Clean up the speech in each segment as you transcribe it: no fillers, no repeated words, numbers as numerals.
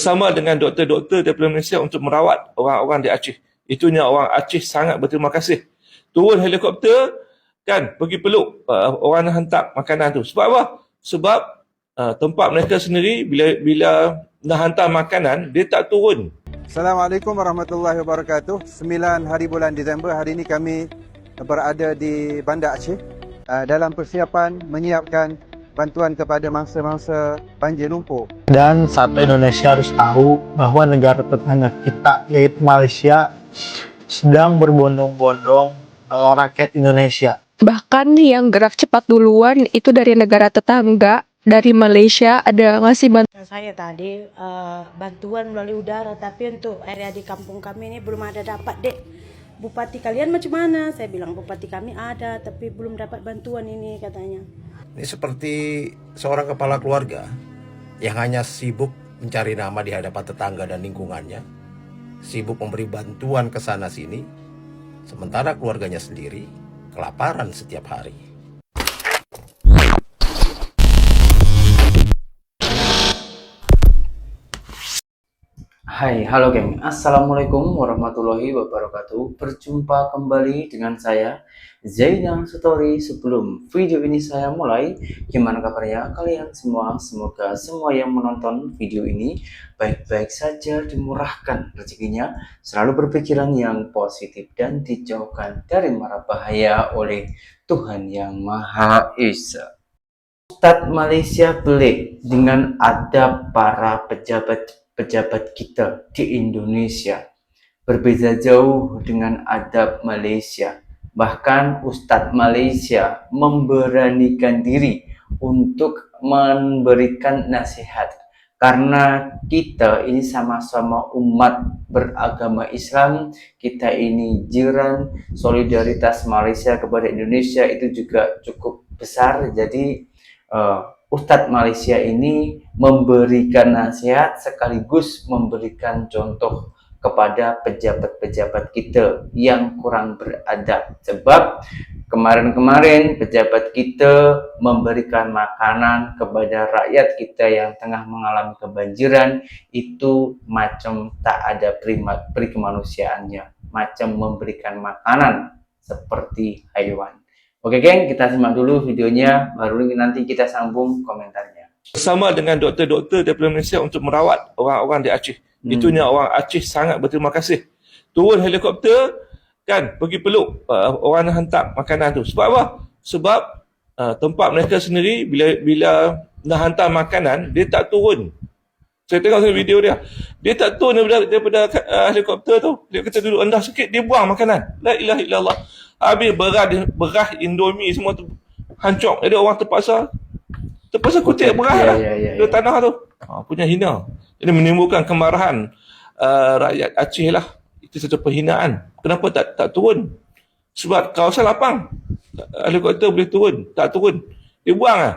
bersama dengan doktor-doktor daripada Malaysia untuk merawat orang-orang di Aceh. Itunya orang Aceh sangat berterima kasih. Turun helikopter, kan, pergi peluk orang yang hantar makanan tu. Sebab apa? Sebab tempat mereka sendiri bila nak hantar makanan, dia tak turun. Assalamualaikum warahmatullahi wabarakatuh. 9 hari bulan Disember, hari ini kami berada di Bandar Aceh dalam persiapan menyiapkan bantuan kepada mangsa-mangsa banjir lumpur. Dan satu, Indonesia harus tahu bahwa negara tetangga kita, yaitu Malaysia, sedang berbondong-bondong rakyat Indonesia. Bahkan yang gerak cepat duluan itu dari negara tetangga, dari Malaysia ada ngasih bantuan. Saya tadi bantuan melalui udara, tapi untuk area di kampung kami ini belum ada dapat, Dek. Bupati kalian macam mana? Saya bilang bupati kami ada, tapi belum dapat bantuan ini katanya. Ini seperti seorang kepala keluarga yang hanya sibuk mencari nama di hadapan tetangga dan lingkungannya, sibuk memberi bantuan ke sana sini, sementara keluarganya sendiri kelaparan setiap hari. Hai, halo geng. Assalamualaikum warahmatullahi wabarakatuh. Berjumpa kembali dengan saya, Zainal Story. Sebelum video ini saya mulai, gimana kabarnya kalian semua? Semoga semua yang menonton video ini baik-baik saja, dimurahkan rezekinya, selalu berpikiran yang positif dan dijauhkan dari mara bahaya oleh Tuhan Yang Maha Esa. Ustadz Malaysia pelik dengan adab para pejabat kita di Indonesia. Berbeda jauh dengan adab Malaysia. Bahkan Ustadz Malaysia memberanikan diri untuk memberikan nasihat. Karena kita ini sama-sama umat beragama Islam, kita ini jiran, solidaritas Malaysia kepada Indonesia itu juga cukup besar. Jadi Ustadz Malaysia ini memberikan nasihat sekaligus memberikan contoh kepada pejabat-pejabat kita yang kurang beradab. Sebab kemarin-kemarin pejabat kita memberikan makanan kepada rakyat kita yang tengah mengalami kebanjiran, itu macam tak ada peri kemanusiaannya, macam memberikan makanan seperti hewan. Oke geng, kita simak dulu videonya, baru nanti kita sambung komentarnya. Bersama dengan doktor-doktor daripada Malaysia untuk merawat orang-orang di Aceh. Itunya orang Aceh sangat berterima kasih. Turun helikopter, kan, pergi peluk orang yang hantar makanan tu. Sebab apa? Sebab tempat mereka sendiri bila nak hantar makanan, dia tak turun. Saya tengok video dia. Dia tak turun daripada helikopter tu. Dia kata duduk rendah sikit, dia buang makanan. La ilaha illallah. Habis beras Indomie semua tu hancur. Jadi orang terpaksa kutip beras di tanah tu. Punya hina. Jadi menimbulkan kemarahan rakyat Aceh lah. Itu satu perhinaan. Kenapa tak turun? Sebab kawasan lapang. Helikopter boleh turun. Tak turun. Dia buang lah.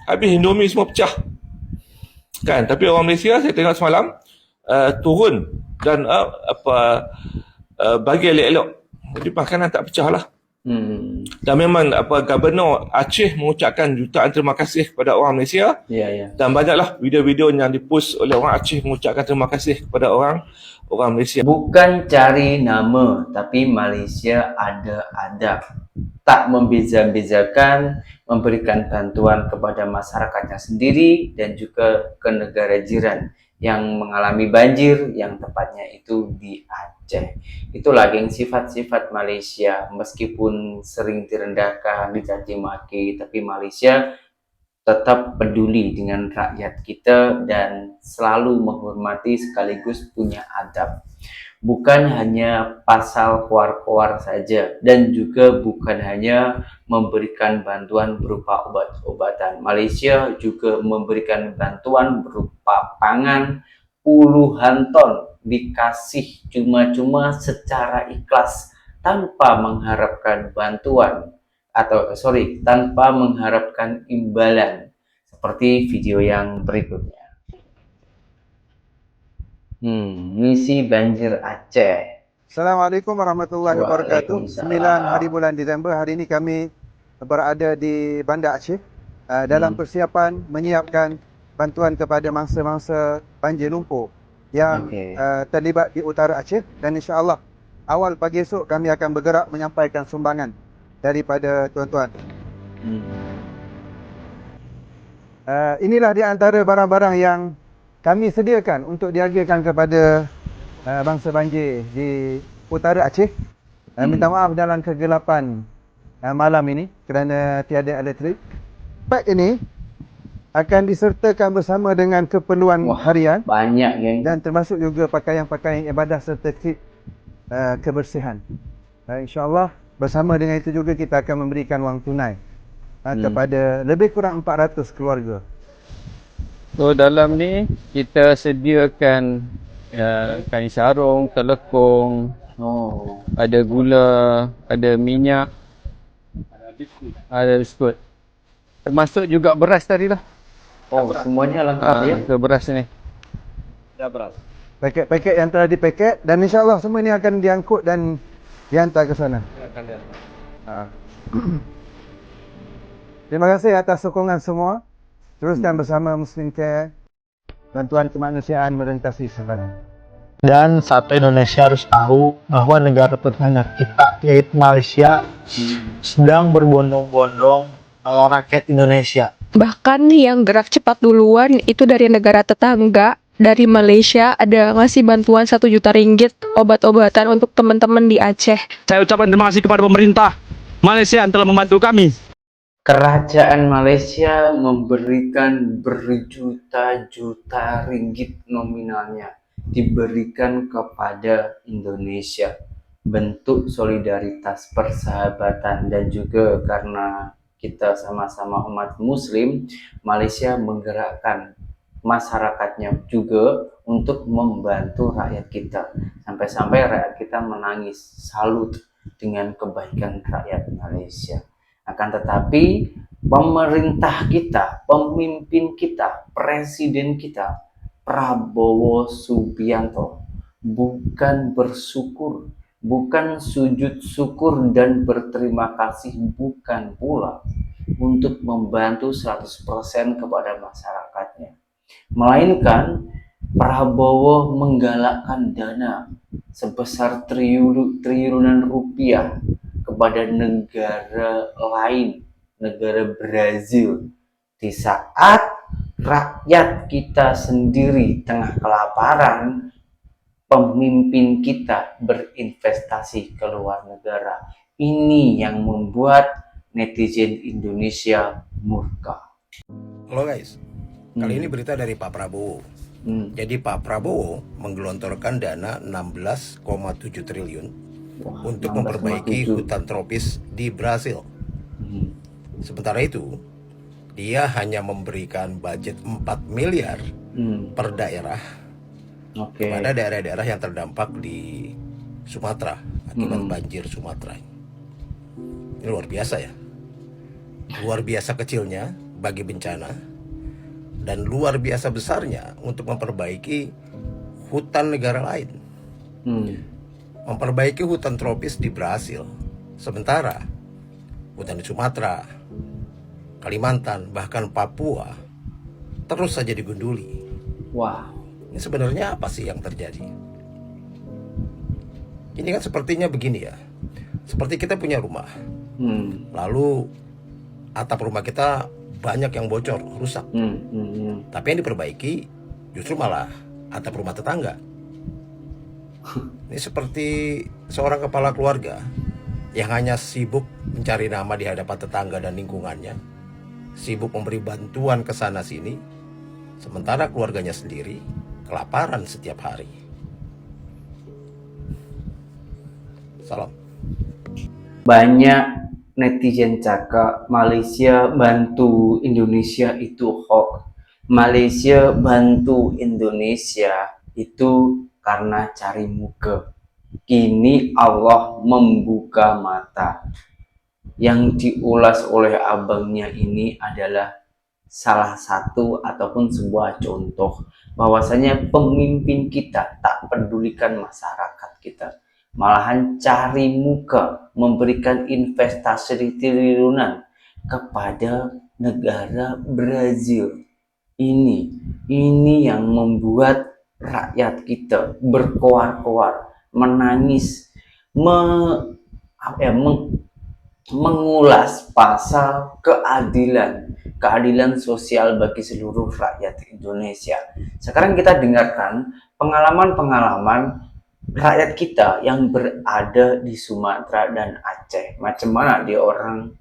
Habis Indomie semua pecah. Kan? Tapi orang Malaysia saya tengok semalam turun dan bagi elok-elok. Jadi makanan tak pecah lah. Dan memang Gubernur Aceh mengucapkan jutaan terima kasih kepada orang Malaysia. Dan banyaklah video-video yang dipost oleh orang Aceh mengucapkan terima kasih kepada orang Malaysia. Bukan cari nama, tapi Malaysia ada adab. Tak membeza-bezakan, memberikan bantuan kepada masyarakatnya sendiri dan juga ke negara jiran yang mengalami banjir, yang tepatnya itu di Aceh. Itulah geng sifat-sifat Malaysia, meskipun sering direndahkan, dicaci maki, tapi Malaysia tetap peduli dengan rakyat kita dan selalu menghormati sekaligus punya adab. Bukan hanya pasal keluar-keluar saja, dan juga bukan hanya memberikan bantuan berupa obat-obatan. Malaysia juga memberikan bantuan berupa pangan puluhan ton, dikasih cuma-cuma secara ikhlas tanpa mengharapkan bantuan tanpa mengharapkan imbalan, seperti video yang berikutnya. Misi banjir Aceh. Assalamualaikum warahmatullahi wabarakatuh. 9 hari bulan Disember, hari ini kami berada di Bandar Aceh dalam persiapan menyiapkan bantuan kepada mangsa-mangsa banjir lumpur yang Okey. terlibat di utara Aceh, dan insya-Allah awal pagi esok kami akan bergerak menyampaikan sumbangan daripada tuan-tuan. Inilah di antara barang-barang yang kami sediakan untuk dihargakan kepada bangsa banjir di utara Aceh. Minta maaf dalam kegelapan malam ini kerana tiada elektrik. Pak ini akan disertakan bersama dengan keperluan harian Banyak, geng. dan termasuk juga pakaian-pakaian ibadah serta kit kebersihan. InsyaAllah bersama dengan itu juga kita akan memberikan wang tunai kepada lebih kurang 400 keluarga. So dalam ni kita sediakan kain sarung, telekung, Oh. ada gula, ada minyak, ada biskut. Termasuk juga beras tadi lah. Oh, semuanya lengkap ya. Ke beras ni. Paket-paket yang telah dipaket, dan insyaAllah semua ini akan diangkut dan dihantar ke sana. Terima kasih atas sokongan semua. Teruskan bersama Muslim Care. Bantuan kemanusiaan merentasi sebenarnya. Dan satu Indonesia harus tahu bahwa negara tetangga kita yaitu Malaysia sedang berbondong-bondong menolong rakyat Indonesia. Bahkan yang gerak cepat duluan itu dari negara tetangga, dari Malaysia ada ngasih bantuan 1 juta ringgit obat-obatan untuk teman-teman di Aceh. Saya ucapkan terima kasih kepada pemerintah Malaysia yang telah membantu kami. Kerajaan Malaysia memberikan berjuta-juta ringgit nominalnya diberikan kepada Indonesia, bentuk solidaritas persahabatan, dan juga karena kita sama-sama umat muslim, Malaysia menggerakkan masyarakatnya juga untuk membantu rakyat kita, sampai-sampai rakyat kita menangis salut dengan kebaikan rakyat Malaysia. Akan tetapi pemerintah kita, pemimpin kita, presiden kita, Prabowo Subianto, bukan bersyukur, bukan sujud syukur dan berterima kasih, bukan pula untuk membantu 100% kepada masyarakatnya, melainkan Prabowo menggalakkan dana sebesar triliunan rupiah kepada negara lain, negara Brazil, di saat rakyat kita sendiri tengah kelaparan. Pemimpin kita berinvestasi ke luar negara. Ini yang membuat netizen Indonesia murka. Halo guys, kali ini berita dari Pak Prabowo. Jadi Pak Prabowo menggelontorkan dana 16,7 triliun untuk memperbaiki hutan tropis di Brasil. Sementara itu, dia hanya memberikan budget 4 miliar per daerah kepada daerah-daerah yang terdampak di Sumatera akibat banjir Sumatera. Ini luar biasa ya. Luar biasa kecilnya bagi bencana dan luar biasa besarnya untuk memperbaiki hutan negara lain. Memperbaiki hutan tropis di Brasil. Sementara hutan di Sumatera, Kalimantan, bahkan Papua terus saja digunduli. Wah, Ini sebenarnya apa sih yang terjadi? Ini kan sepertinya begini ya. Seperti kita punya rumah. Lalu atap rumah kita banyak yang bocor, rusak. Tapi yang diperbaiki justru malah atap rumah tetangga. Ini seperti seorang kepala keluarga yang hanya sibuk mencari nama di hadapan tetangga dan lingkungannya, sibuk memberi bantuan ke sana sini, sementara keluarganya sendiri kelaparan setiap hari. Salam. banyak netizen cakap Malaysia bantu Indonesia itu hoax. Malaysia bantu Indonesia itu karena cari muka. Kini Allah membuka mata. Yang diulas oleh abangnya ini adalah salah satu ataupun sebuah contoh bahwasanya pemimpin kita tak pedulikan masyarakat kita, malahan cari muka, memberikan investasi triliunan kepada negara Brazil. Ini yang membuat rakyat kita berkoar-koar, menangis, mengulas pasal keadilan sosial bagi seluruh rakyat Indonesia. Sekarang kita dengarkan pengalaman-pengalaman rakyat kita yang berada di Sumatera dan Aceh. Macam mana dia orang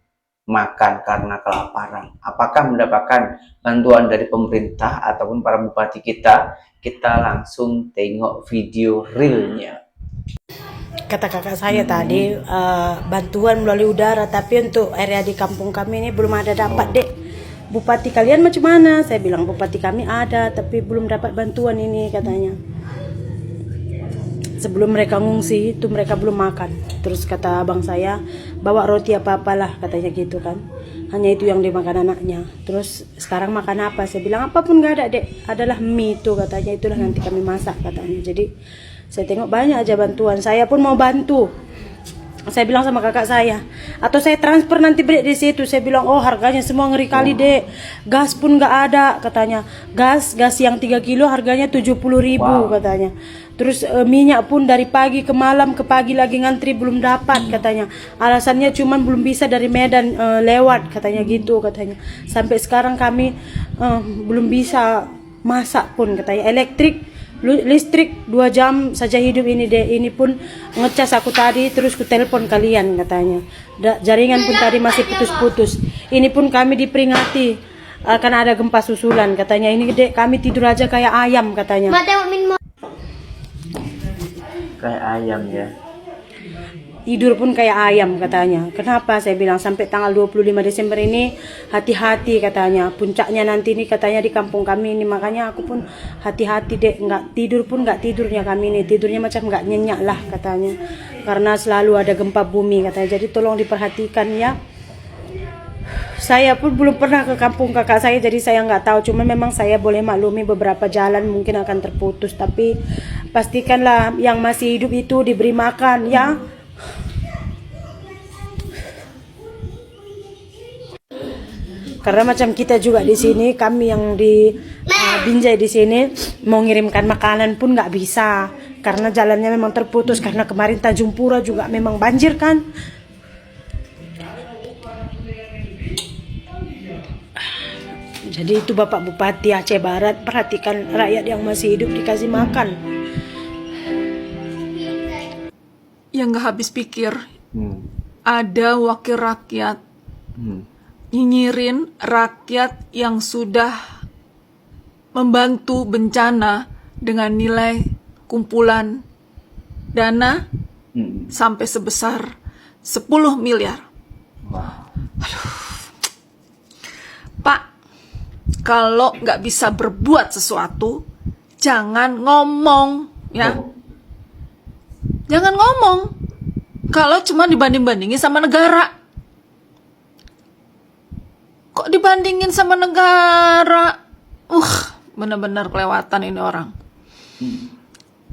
makan karena kelaparan. Apakah mendapatkan bantuan dari pemerintah ataupun para bupati kita? Kita langsung tengok video realnya. Kata kakak saya tadi bantuan melalui udara, tapi untuk area di kampung kami ini belum ada dapat dek. Bupati kalian macam mana? Saya bilang bupati kami ada tapi belum dapat bantuan ini katanya. Sebelum mereka ngungsi itu mereka belum makan. Terus kata abang saya, bawa roti apa-apalah katanya gitu kan. Hanya itu yang dimakan anaknya. Terus sekarang makan apa? Saya bilang apapun gak ada dek. Adalah mie itu katanya, itulah nanti kami masak katanya. Jadi saya tengok banyak aja bantuan. Saya pun mau bantu. Saya bilang sama kakak saya, atau saya transfer nanti beli di situ. Saya bilang, oh harganya semua ngeri kali dek. Gas pun nggak ada katanya. Gas yang 3 kilo harganya 70.000 katanya. Terus minyak pun dari pagi ke malam ke pagi lagi ngantri belum dapat katanya. Alasannya cuman belum bisa dari Medan lewat katanya gitu katanya. Sampai sekarang kami belum bisa masak pun katanya. Listrik 2 jam saja hidup ini deh. Ini pun ngecas aku tadi, terus ku telepon kalian katanya. Jaringan pun tadi masih putus-putus. Ini pun kami diperingati akan ada gempa susulan katanya. Ini dek kami tidur aja kayak ayam katanya. Kayak ayam ya. Tidur pun kayak ayam katanya. Kenapa? Saya bilang sampai tanggal 25 Desember ini hati-hati katanya. Puncaknya nanti ini katanya di kampung kami ini. Makanya aku pun hati-hati dek. Nggak tidur pun nggak tidurnya kami ini. Tidurnya macam nggak nyenyak lah katanya. Karena selalu ada gempa bumi katanya. Jadi tolong diperhatikan ya. Saya pun belum pernah ke kampung kakak saya. Jadi saya nggak tahu. Cuma memang saya boleh maklumi beberapa jalan mungkin akan terputus. Tapi pastikanlah yang masih hidup itu diberi makan ya. Karena macam kita juga di sini, kami yang di Binjai di sini mau ngirimkan makanan pun nggak bisa karena jalannya memang terputus. Karena kemarin Tanjung Pura juga memang banjir kan. Jadi itu Bapak Bupati Aceh Barat, perhatikan rakyat yang masih hidup dikasih makan. Yang nggak habis pikir, ada wakil rakyat nyinyirin rakyat yang sudah membantu bencana dengan nilai kumpulan dana sampai sebesar 10 miliar. Aduh. Pak, kalau nggak bisa berbuat sesuatu, jangan ngomong, ya. Jangan ngomong. Kalau cuma dibanding-bandingin sama negara. Kok dibandingin sama negara? Benar-benar kelewatan ini orang.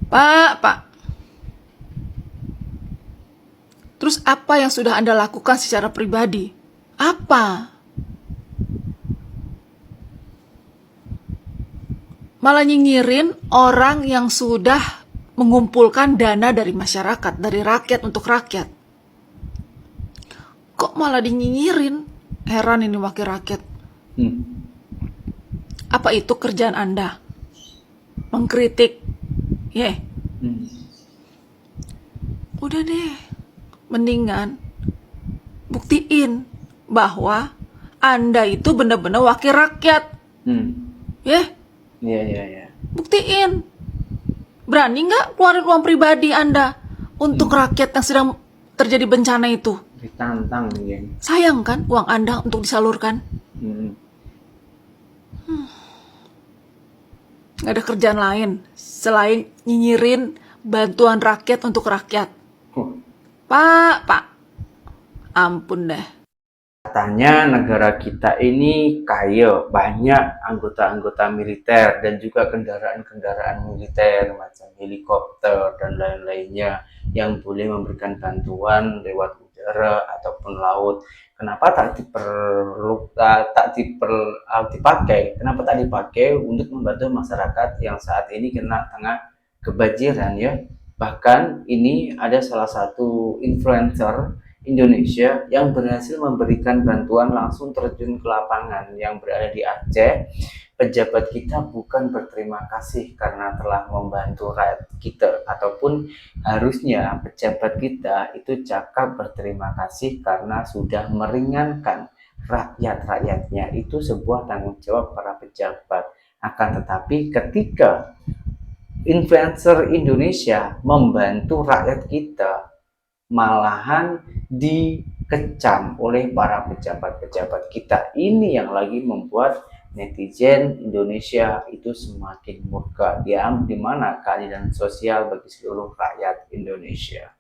Pak. Terus apa yang sudah Anda lakukan secara pribadi? Apa? Malah nyinyirin orang yang sudah mengumpulkan dana dari masyarakat, dari rakyat untuk rakyat. Kok malah dinyinyirin? Heran ini wakil rakyat. Apa itu kerjaan Anda? Mengkritik. Udah deh. Mendingan buktiin bahwa Anda itu benar-benar wakil rakyat. Iya. Buktiin. Berani nggak keluarin uang pribadi Anda untuk rakyat yang sedang terjadi bencana itu? Ditantang ya. Sayang kan uang Anda untuk disalurkan? Nggak ada kerjaan lain selain nyinyirin bantuan rakyat untuk rakyat. Pak, ampun deh. Katanya negara kita ini kaya, banyak anggota-anggota militer dan juga kendaraan-kendaraan militer macam helikopter dan lain-lainnya yang boleh memberikan bantuan lewat udara ataupun laut. Kenapa dipakai? Kenapa tak dipakai untuk membantu masyarakat yang saat ini kena tengah kebanjiran ya? Bahkan ini ada salah satu influencer Indonesia yang berhasil memberikan bantuan langsung terjun ke lapangan yang berada di Aceh. Pejabat kita bukan berterima kasih karena telah membantu rakyat kita, ataupun harusnya pejabat kita itu cakap berterima kasih karena sudah meringankan rakyat-rakyatnya. Itu sebuah tanggung jawab para pejabat. Akan tetapi ketika influencer Indonesia membantu rakyat kita, malahan dikecam oleh para pejabat-pejabat kita. Ini yang lagi membuat netizen Indonesia itu semakin murka. Di mana keadilan sosial bagi seluruh rakyat Indonesia?